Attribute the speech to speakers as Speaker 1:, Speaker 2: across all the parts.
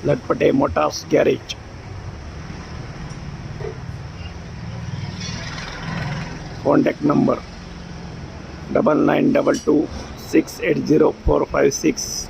Speaker 1: Latpate motors garage. Contact number 9922680456.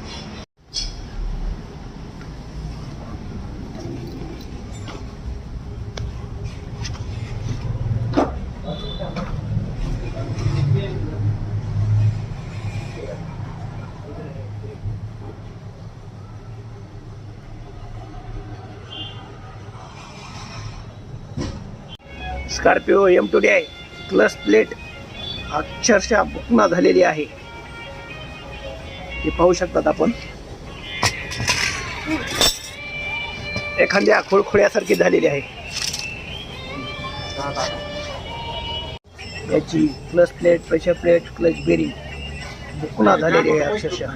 Speaker 1: Scorpio M2DI clutch plate अक्षरशः बुकना झालेली आहे. हे पाहू शकतात आपण, एखाद्या खुळखुळ्यासारखी झालेली आहे. याची clutch plate, pressure plate, clutch bearing बुकना झालेली आहे अक्षरशः.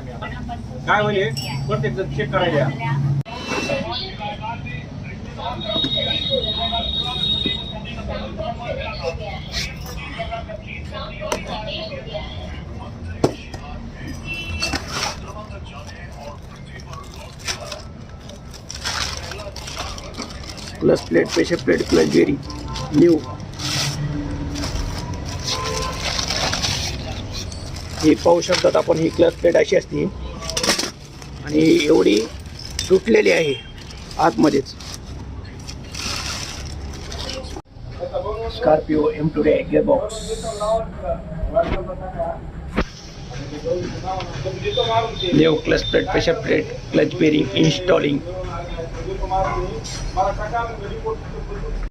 Speaker 2: काय म्हणजे प्रत्येक चेक करायला
Speaker 1: clutch plate, pressure plate, clutch bearing new. हे पाहू शकतात आपण, ही क्लच प्लेट अशी असते आणि एवढी तुटलेली आहे आतमध्येच. Scorpio M2DI gearbox. New clutch plate, pressure plate, clutch bearing installing.